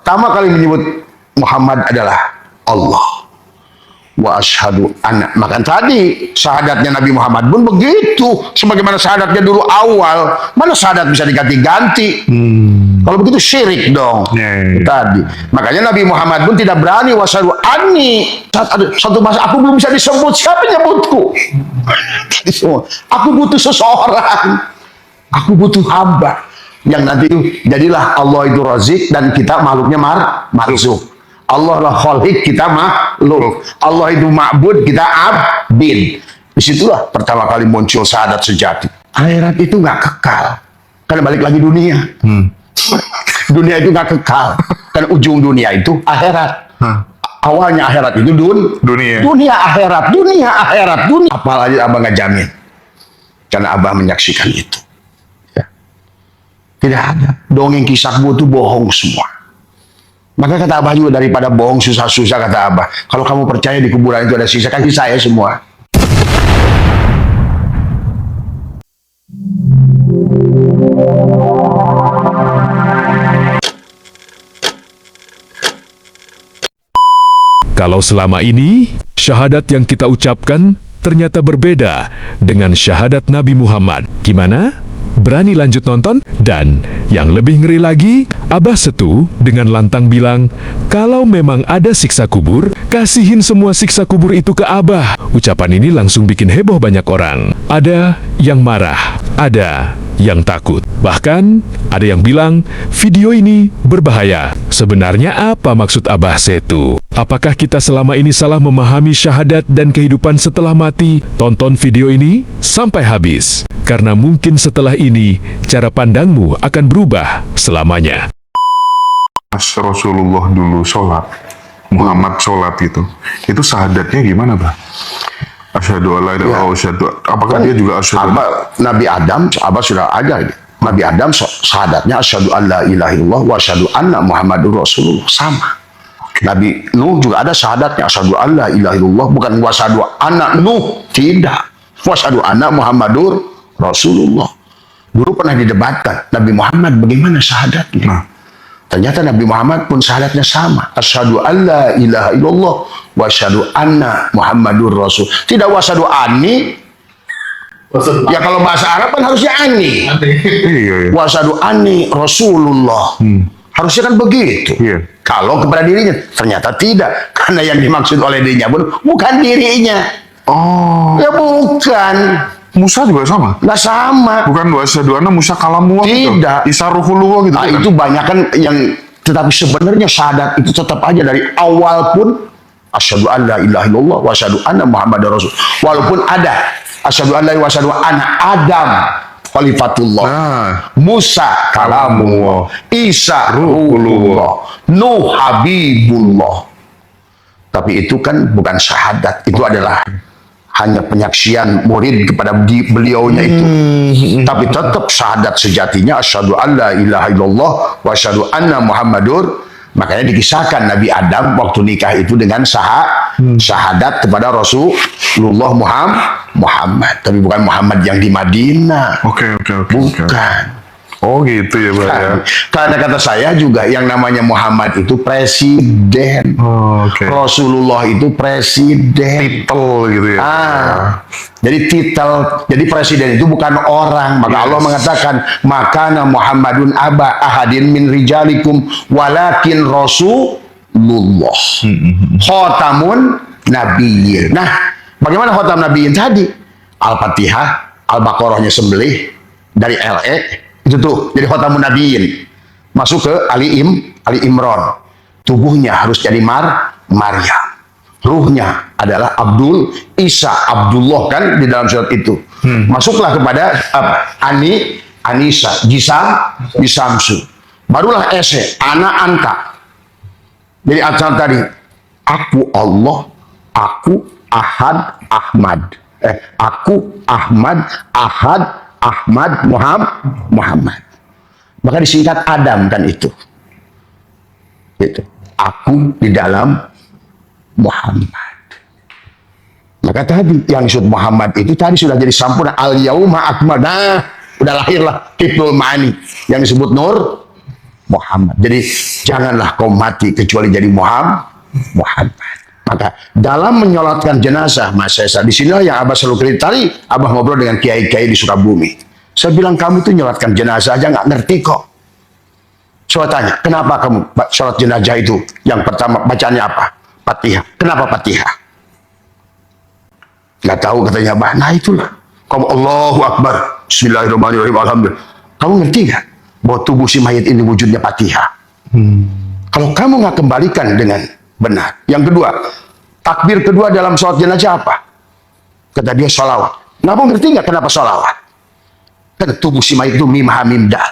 pertama kali menyebut Muhammad adalah Allah. Wa asyhadu anna. Maka tadi syahadatnya Nabi Muhammad pun begitu, sebagaimana syahadatnya dulu awal. Mana syahadat bisa diganti-ganti? Kalau begitu syirik dong. Tadi makanya Nabi Muhammad pun tidak berani wa asyhadu anni. Satu masa aku belum bisa disebut, siapa nyebutku? Aku butuh seseorang, aku butuh hamba yang nanti jadilah Allah itu Razik dan kita makhluknya marzuk. Allah lah khalik, kita makhluk. Allah itu ma'bud, kita abid. Disitulah pertama kali muncul syahadat sejati. Akhirat itu nggak kekal, karena balik lagi dunia. Dunia itu nggak kekal, kan ujung dunia itu akhirat. Awalnya akhirat itu dunia akhirat, dunia akhirat, dunia. Apalagi abang nggak jamin, karena abang menyaksikan itu. Ya. Tidak ada dongeng kisah itu bohong semua. Maka kata Abah juga, daripada bohong susah-susah, kata Abah, kalau kamu percaya di kuburan itu ada sisa, kasih saya semua. Kalau selama ini syahadat yang kita ucapkan ternyata berbeda dengan syahadat Nabi Muhammad, gimana? Berani lanjut nonton? Dan yang lebih ngeri lagi, Abah Setu dengan lantang bilang, kalau memang ada siksa kubur, kasihin semua siksa kubur itu ke Abah. Ucapan ini langsung bikin heboh banyak orang. Ada yang marah, ada yang takut. Bahkan ada yang bilang video ini berbahaya. Sebenarnya apa maksud Abah Setu? Apakah kita selama ini salah memahami syahadat dan kehidupan setelah mati? Tonton video ini sampai habis, karena mungkin setelah ini cara pandangmu akan berubah selamanya. Rasulullah dulu sholat, Muhammad sholat itu syahadatnya gimana, Bah? Asyhadu alla ilaha illallah, asyhadu. Apakah dia juga asyhadu? Nabi Adam, Abah sudah ada. Nabi Adam syahadatnya asyhadu alla ilaha illallah wa asyhadu anna Muhammadur Rasulullah, sama. Nabi Nuh juga ada syahadatnya asyhadu alla ilaha illallah, bukan wa asyhadu anna Nuh, tidak. Wa asyhadu anna Muhammadur Rasulullah. Dulu pernah didebatkan Nabi Muhammad bagaimana syahadatnya. Ternyata Nabi Muhammad pun syahadatnya sama. Asyhadu alla ilaha illallah wa asyhadu anna Muhammadur Rasul. Tidak wa asyhadu anni. Ya kalau bahasa Arab kan harusnya anni. Wa asyhadu anni Rasulullah. Harusnya kan begitu. Kalau kepada dirinya, ternyata tidak. Karena yang dimaksud oleh dirinya pun bukan dirinya. Oh. Ya bukan. Musa juga sama? Nggak sama. Bukan wa asyhadu anna Musa kalamullah gitu? Tidak. Isa ruhulullah gitu? Nah, itu banyak kan yang, tetapi sebenarnya syahadat itu tetap aja dari awal pun asyhadu alla ilaha illallah wa asyhadu anna Muhammadar Rasul. Walaupun ada asyhadu alla wa asyhadu anna Adam khalifatullah, Musa kalamullah, Isa ruhulullah, Nuh habibullah. Tapi itu kan bukan syahadat, itu adalah hanya penyaksian murid kepada beliaunya itu. Tapi tetap syahadat sejatinya asyhadu alla ilaha illallah wa asyhadu anna Muhammadur. Makanya dikisahkan Nabi Adam waktu nikah itu dengan syahadat kepada Rasulullah Muhammad. Tapi bukan Muhammad yang di Madinah. Oke. Bukan. Oh gitu ya, Pak ya. Karena kata saya juga yang namanya Muhammad itu presiden. Rasulullah itu presiden. Titel gitu ya. Jadi presiden itu bukan orang. Maka Allah mengatakan, makana Muhammadun aba ahadin min rijalikum walakin Rasulullah. Khotamun nabiyyin. Nah, bagaimana khotam nabiyyin tadi? Al-Fatihah, Al-Baqarahnya sembelih dari LE. Itu tuh jadi khotamun nabiyyin. Masuk ke Ali Imran. Tubuhnya harus jadi Maryam. Ruhnya adalah Abdul Isa, Abdullah kan di dalam surat itu. Masuklah kepada Anisa, Jisamsu. Barulah Ese, Ana Anta. Jadi asal tadi aku Allah, aku Ahad Ahmad. Aku Ahmad Ahad Ahmad Muhammad. Maka disingkat Adam kan itu. Aku di dalam Muhammad. Maka tadi yang disebut Muhammad itu tadi sudah jadi sempurna. Al yauma akmal. Nah, udah lahirlah Tiplul Ma'ani yang disebut Muhammad. Jadi janganlah kau mati kecuali jadi Muhammad. Maka dalam menyolatkan jenazah, Mas Esa, di sinilah yang Abah selalu cerita. Tadi Abah ngobrol dengan kiai-kiai di Sukabumi. Saya bilang, kamu tuh nyolatkan jenazah aja nggak ngerti kok. Saya tanya, kenapa kamu sholat jenazah itu yang pertama bacanya apa? Fatihah. Kenapa Fatihah? Nggak tahu katanya Abah. Nah itulah. Kamu Allahu Akbar. Bismillahirrahmanirrahim. Alhamdulillah. Kamu ngerti nggak bahwa tubuh si mayit ini wujudnya Fatihah? Kalau kamu nggak kembalikan dengan benar. Yang kedua, takbir kedua dalam sholat jenazah apa? Kata dia sholawat. Kamu ngerti nggak kenapa sholawat? Karena tubuh si mayit itu mim ha mim dal.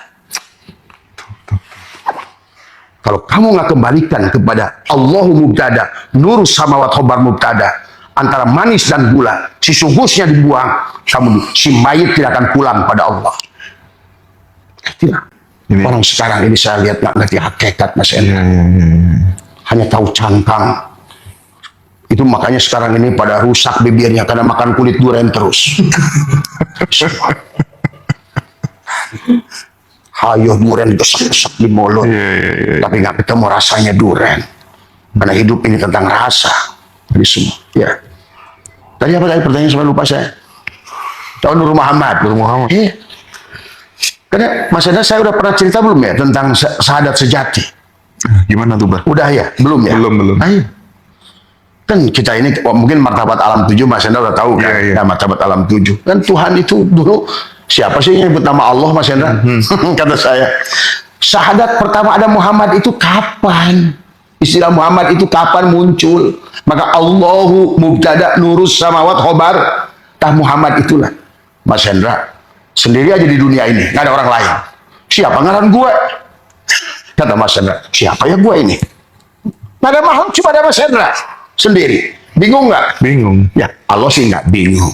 Kalau kamu nggak kembalikan kepada Allahu mubtada, nur samawat khobar mubtada, antara manis dan gula, si sungguhnya dibuang, si mayit tidak akan pulang pada Allah. Tidak. Orang sekarang ini saya lihat nggak ngerti hakikat, Mas Endra. Hanya tahu cangkang. Itu makanya sekarang ini pada rusak bibirnya karena makan kulit durian terus. Hayo durian desek-desek di mulut, tapi nggak ketemu rasanya durian. Karena hidup ini tentang rasa. Jadi semua. Ya. Tadi apa tadi pertanyaan sampai lupa saya? Tahu Nur Muhammad. Nur Muhammad. Iya. Karena Mas Enda, saya udah pernah cerita belum ya tentang syahadat sejati? Gimana tuh, Bah? Udah ya? Belum ya? Belum. Ayo. Kan kita ini mungkin martabat alam 7, Mas Enda udah tahu kan? Iya. Ya, martabat alam 7. Kan Tuhan itu dulu siapa sih yang nyebut nama Allah, Mas Enda? Kata saya. Syahadat pertama ada Muhammad itu kapan? Istilah Muhammad itu kapan muncul? Maka Allahu mubtada nurus samawat khobar. Tah Muhammad itulah. Mas Hendra sendiri aja di dunia ini, nggak ada orang lain. Siapa ngaran gue? Kata Mas Hendra, siapa ya gue ini? Nggak ada makhluk, cuma ada Mas Hendra sendiri. Bingung nggak? Bingung. Ya, Allah sih nggak bingung.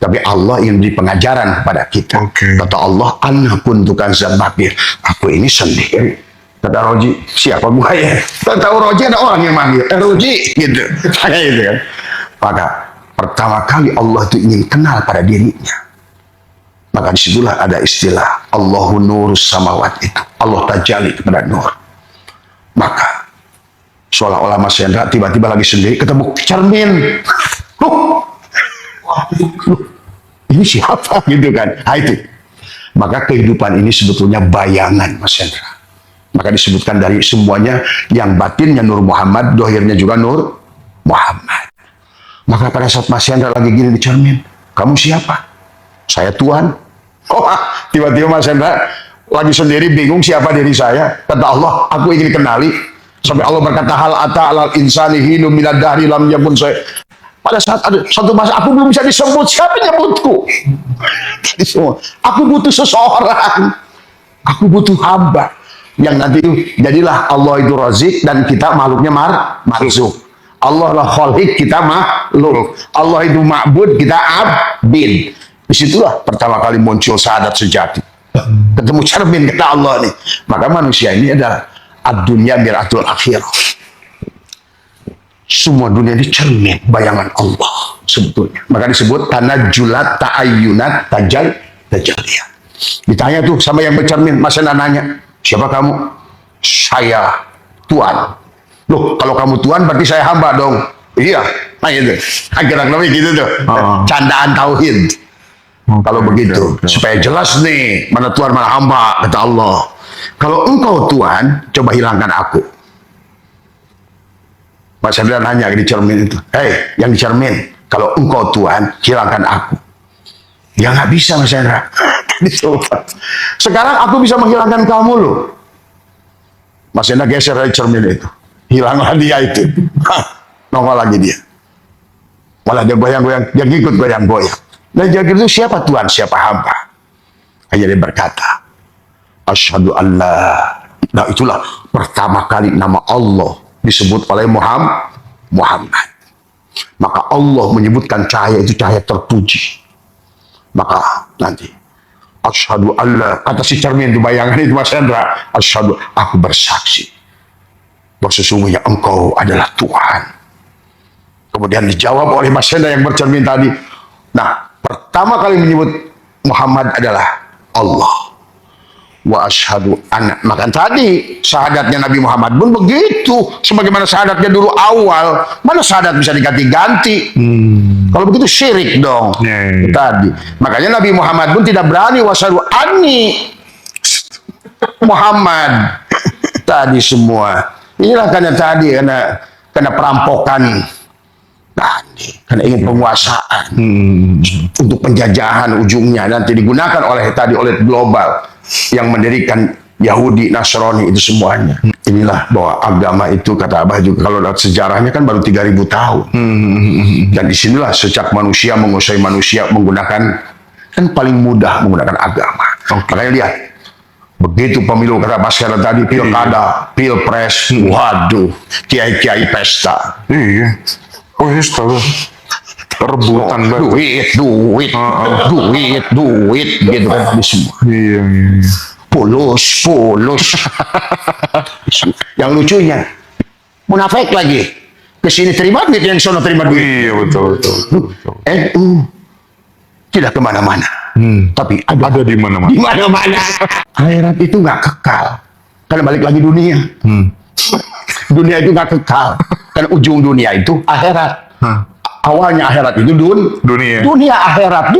Tapi Allah ingin beri pengajaran kepada kita. Kata Allah, ana kuntukan zababir. Aku ini sendiri. Kata Roji, siapa gue ya? Tahu Roji ada orang yang manggil, Roji, gitu. Kayak gitu kan. Maka pertama kali Allah itu ingin kenal pada dirinya. Maka disitulah ada istilah Allahu nurus samawat itu. Allah tajali kepada nur. Maka seolah-olah Mas Hendra tiba-tiba lagi sendiri ketemu cermin. Loh, ini siapa gitu kan? Nah, itu. Maka kehidupan ini sebetulnya bayangan, Mas Hendra. Maka disebutkan dari semuanya yang batinnya Nur Muhammad, dohirnya juga Nur Muhammad. Maka pada saat Mas Hendra lagi gini di cermin, kamu siapa? Saya Tuhan. Oh, tiba-tiba Mas Hendra lagi sendiri bingung siapa diri saya. Kata Allah, aku ingin kenali. Sampai Allah berkata, hal ata alal insani hinu minad dahri lam yakun saya. Pada saat ada satu masa aku belum bisa disebut, siapa nyebutku? Aku butuh seseorang. Aku butuh hamba. Yang nanti itu jadilah Allah itu razik dan kita makhluknya marzuk. Allah lah khalik, kita makhluk. Allah itu ma'bud, kita abid. Disitulah pertama kali muncul syahadat sejati. Ketemu cermin kata Allah nih. Maka manusia ini adalah ad-dunya miratul akhirah. Semua dunia ini cermin bayangan Allah sebetulnya. Maka disebut tanajjulat ta'ayyunat tajaliyat. Ditanya tuh sama yang bercermin, Mas Enda nanya, siapa kamu? Saya Tuhan. Loh, kalau kamu Tuhan berarti saya hamba dong. Iya, nah gitu. Akhirnya gitu tuh. Candaan tauhid. Kalau begitu, supaya jelas nih, mana Tuhan, mana hamba, kata Allah. Kalau engkau Tuhan, coba hilangkan aku. Mas Hendra nanya di cermin itu, hei, yang di cermin, kalau engkau Tuhan, hilangkan aku. Ya nggak bisa, Mas Hendra. Sekarang aku bisa menghilangkan kamu loh. Mas Hendra geser dari cermin itu. Hilanglah dia itu. Nongol lagi dia. Malah dia goyang-goyang, dia ngikut goyang-goyang. Dan jadi itu siapa Tuhan, siapa hamba? Hanya dia berkata, asyhadu alla. Nah itulah pertama kali nama Allah disebut oleh Muhammad. Maka Allah menyebutkan cahaya itu cahaya terpuji. Maka nanti asyhadu alla, kata si cermin itu bayangan itu Mas Hendra, asyhadu, aku bersaksi bahwa sesungguhnya engkau adalah Tuhan. Kemudian dijawab oleh Mas Hendra yang bercermin tadi. Nah, pertama kali menyebut Muhammad adalah Allah. wa asyhadu anna. Makan tadi syahadatnya Nabi Muhammad pun begitu, sebagaimana syahadatnya dulu awal. Mana syahadat bisa diganti-ganti? Kalau begitu syirik dong. Tadi makanya Nabi Muhammad pun tidak berani wa asyhadu anni Muhammad. Tadi semua inilah karena tadi karena perampokan tadi, karena ingin penguasaan untuk penjajahan ujungnya nanti digunakan oleh global yang mendirikan Yahudi, Nasrani itu semuanya. Inilah bahwa agama itu kata Abah juga kalau lihat sejarahnya kan baru 3000 tahun. Dan disinilah sejak manusia menguasai manusia menggunakan kan paling mudah menggunakan agama. Makanya lihat begitu pemilu kata Baskara tadi, pilkada, pilpres, waduh, kiai-kiai pesta. Iya. Oh, astaga. Rebutan banget. Duit, gitu kan di semua. Iya. Polos. Yang lucunya, munafik lagi. Kesini terima duit, yang sono terima duit. Iya, betul. Tidak kemana-mana. Tapi Ada di mana-mana. di mana-mana. Akhirat itu nggak kekal. Karena balik lagi dunia. Dunia itu nggak kekal. Karena ujung dunia itu akhirat. Awalnya akhirat itu Dunia. Dunia akhirat.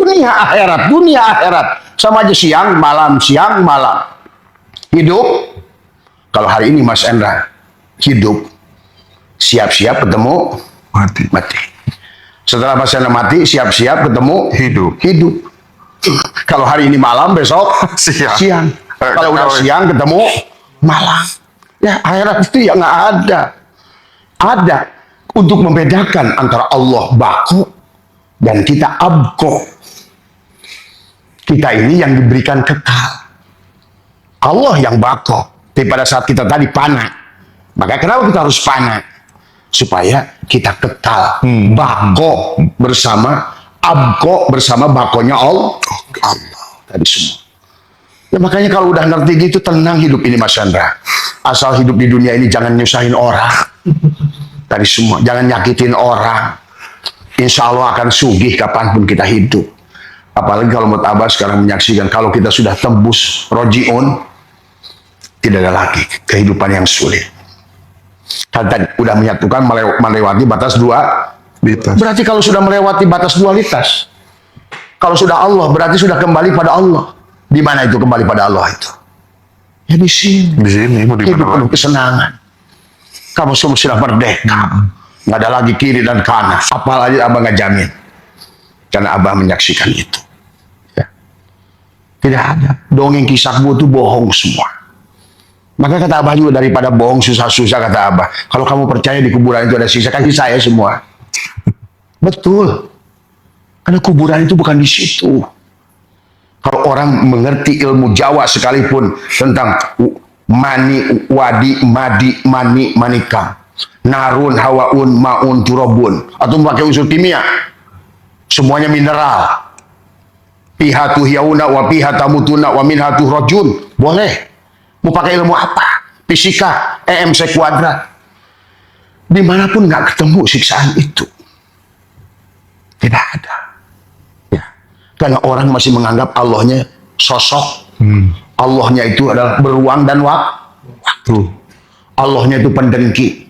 Sama aja siang malam. Hidup. Kalau hari ini Mas Endra hidup, siap-siap ketemu mati. Setelah Mas Endra mati, siap-siap ketemu hidup. Kalau hari ini malam, besok siang. Kalau udah siang ketemu malam. Ya akhirat itu ya nggak ada. Ada untuk membedakan antara Allah bako dan kita abko. Kita ini yang diberikan kekal. Allah yang bako. Tapi pada saat kita tadi panah. Maka kenapa kita harus panah? Supaya kita kekal. Bako bersama abko bersama bakonya Allah. Tadi semua. Ya makanya kalau udah ngerti gitu tenang hidup ini Mas Chandra. Asal hidup di dunia ini jangan nyusahin orang. Tadi semua jangan nyakitin orang. Insya Allah akan sugih kapanpun kita hidup. Apalagi kalau menurut Abah sekarang menyaksikan kalau kita sudah tembus rojiun, tidak ada lagi kehidupan yang sulit. Kan tadi udah menyatukan melewati batas dualitas. Berarti kalau sudah melewati batas dualitas, kalau sudah Allah berarti sudah kembali pada Allah. Di mana itu kembali pada Allah itu? Ya di sini. Di sini mau di hidup mana? penuh kesenangan. Kamu semua sudah merdeka. Nggak ada lagi kiri dan kanan. Apalagi Abah nggak jamin. Karena Abah menyaksikan itu. Ya. Tidak ada. Dongeng kisahmu itu bohong semua. Maka kata Abah juga daripada bohong susah-susah kata Abah. Kalau kamu percaya di kuburan itu ada sisa, kasih saya semua. Betul. Karena kuburan itu bukan di situ. Kalau orang mengerti ilmu Jawa sekalipun tentang mani, wadi, madi, mani, manikam, narun, hawaun, maun, turabun, atau memakai unsur kimia, semuanya mineral. Pihatu hiyauna wa pihata mutuna wa minhatu rojun. Boleh. Mau pakai ilmu apa? Fisika, EMC kuadrat. Dimanapun nggak ketemu siksaan itu. Tidak ada. Ya. Karena orang masih menganggap Allahnya sosok. Allahnya itu adalah beruang dan waktu. Allahnya itu pendengki.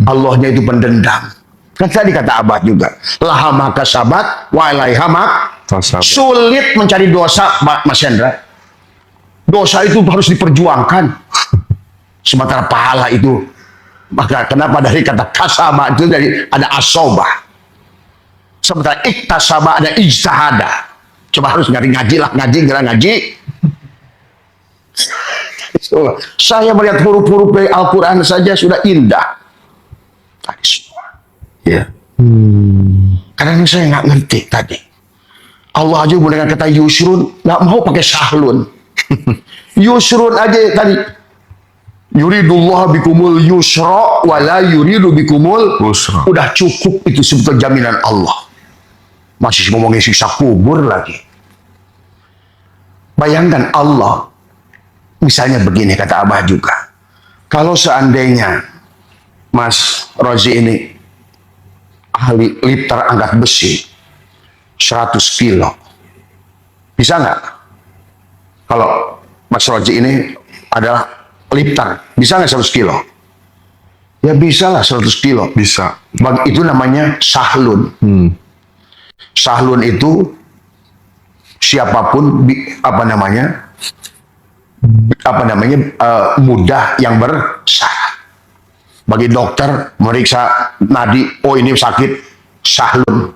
Allahnya itu pendendam. Kan tadi kata Abah juga. Laha maka sabat, wa ilaiha sulit mencari dosa, Mas Hendra. Dosa itu harus diperjuangkan. Sementara pahala itu, maka kenapa dari kata kasaba itu dari ada asobah. Sementara iktasaba ada ijtihada. Coba harus ngaji lah, ngaji. Saya melihat huruf-huruf dari Al-Quran saja sudah indah. Tadi semua. Ya. Karena saya nggak ngerti tadi. Allah aja dengan kata yusrun, nggak mau pakai sahlun. Yusrun aja tadi. Yuridullah bikumul yusra wala yuridu bikumul usra. Udah cukup itu sebetulnya jaminan Allah. Masih ngomongin siksa kubur lagi. Bayangkan Allah. Misalnya begini kata Abah juga. Kalau seandainya Mas Rozi ini ahli lifter angkat besi 100 kilo. Bisa nggak? Kalau Mas Roji ini adalah lifter. Bisa nggak 100 kilo? Ya bisa lah 100 kilo. Bisa. Itu namanya sahlun. Sahlun itu siapapun mudah yang bersyarat. Bagi dokter meriksa nadi, oh ini sakit, sahlun.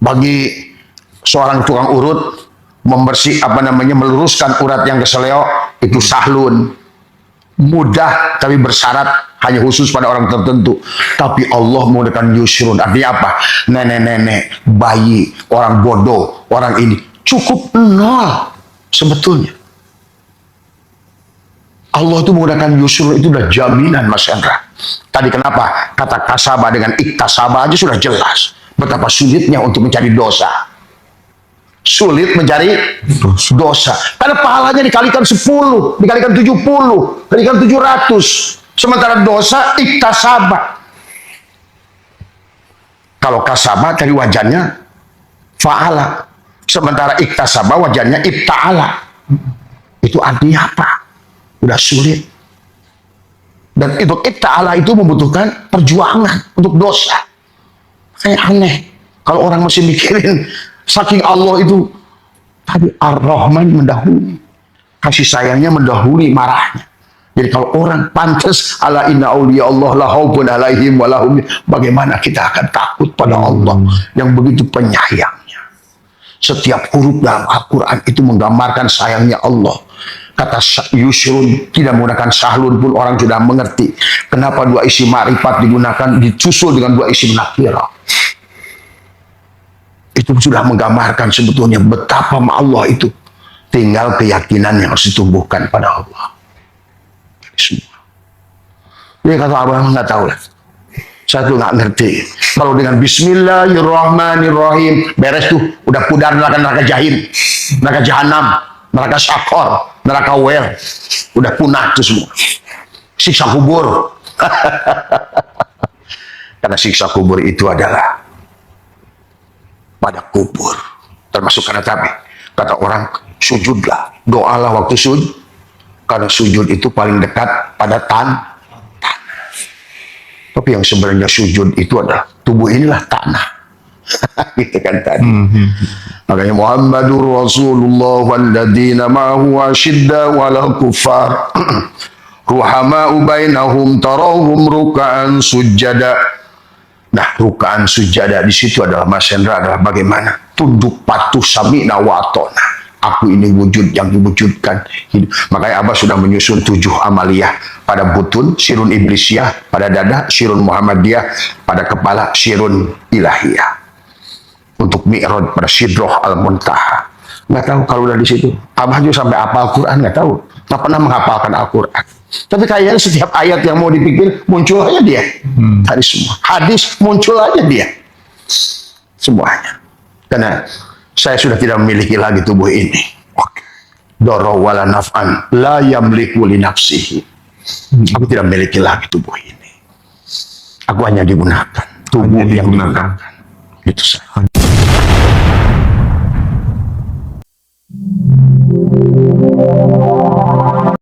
Bagi seorang tukang urut meluruskan urat yang keseleo, itu sahlun. Mudah tapi bersyarat, hanya khusus pada orang tertentu. Tapi Allah menggunakan yusrun. Artinya apa? Nenek-nenek, bayi, orang bodoh, orang ini cukup 0 sebetulnya. Allah itu menggunakan yusrun, itu udah jaminan, Mas Hendra. Tadi kenapa kata kasaba dengan iktasaba aja sudah jelas betapa sulitnya untuk mencari dosa. Sulit mencari dosa. Karena pahalanya dikalikan 10, dikalikan 70, dikalikan 700. Sementara dosa iktasaba. Kalau kasaba dari wajannya fa'ala. Sementara iktasaba wajannya ibta'ala. Itu artinya apa? Udah sulit. Dan itu ibta'ala itu membutuhkan perjuangan untuk dosa. Kayak aneh. Kalau orang masih mikirin saking Allah itu tadi Ar-Rahman mendahului, kasih sayangnya mendahului marahnya. Jadi kalau orang pantas ala inna auliya Allah la khaufun alaihim wa lahum, bagaimana kita akan takut pada Allah yang begitu penyayangnya. Setiap huruf dalam Al-Quran itu menggambarkan sayangnya Allah. Kata yusrun tidak menggunakan sahlun pun orang sudah mengerti kenapa dua isim ma'rifat digunakan, disusul dengan dua isim nakirah. Itu sudah menggambarkan sebetulnya betapa Allah itu. Tinggal keyakinan yang harus ditumbuhkan pada Allah. Semua. Dia kata abang nggak tahu lah. Saya tuh nggak ngerti. Kalau dengan Bismillahirrahmanirrahim beres tuh, udah pudar neraka jahim, neraka jahanam, neraka syakor, neraka wel, udah punah tuh semua. Siksa kubur. Karena siksa kubur itu adalah pada kubur, termasuk karena tadi kata orang sujudlah, doalah waktu sujud, karena sujud itu paling dekat pada tanah. Tapi yang sebenarnya sujud itu adalah tubuh inilah tanah. Gitu kan tadi. Makanya Muhammadur Rasulullah walladzina ma'ahu asyidda wal kuffar ruhama'u bainahum tarahum ruk'an sujada. Nah, rukaan sujada di situ adalah, Mas Hendra, adalah bagaimana tunduk patuh sami'na wa ata'na. Aku ini wujud yang diwujudkan. Makanya Abah sudah menyusun 7 amaliyah pada butun, sirun iblisiyah, pada dada, sirun Muhammadiyah, pada kepala, sirun ilahiyah. Untuk mi'raj pada sidroh al-muntaha. Nggak tahu kalau udah di situ. Abah juga sampai hafal Quran nggak tahu. Nggak pernah menghafalkan Al-Quran. Tapi kayaknya setiap ayat yang mau dipikir muncul aja dia. Dari semua hadis muncul aja dia. Semuanya. Karena saya sudah tidak memiliki lagi tubuh ini. Doro wala naf'an la yamliku li nafsihi. Aku tidak memiliki lagi tubuh ini. Aku hanya digunakan. Tubuh yang digunakan. Itu saja.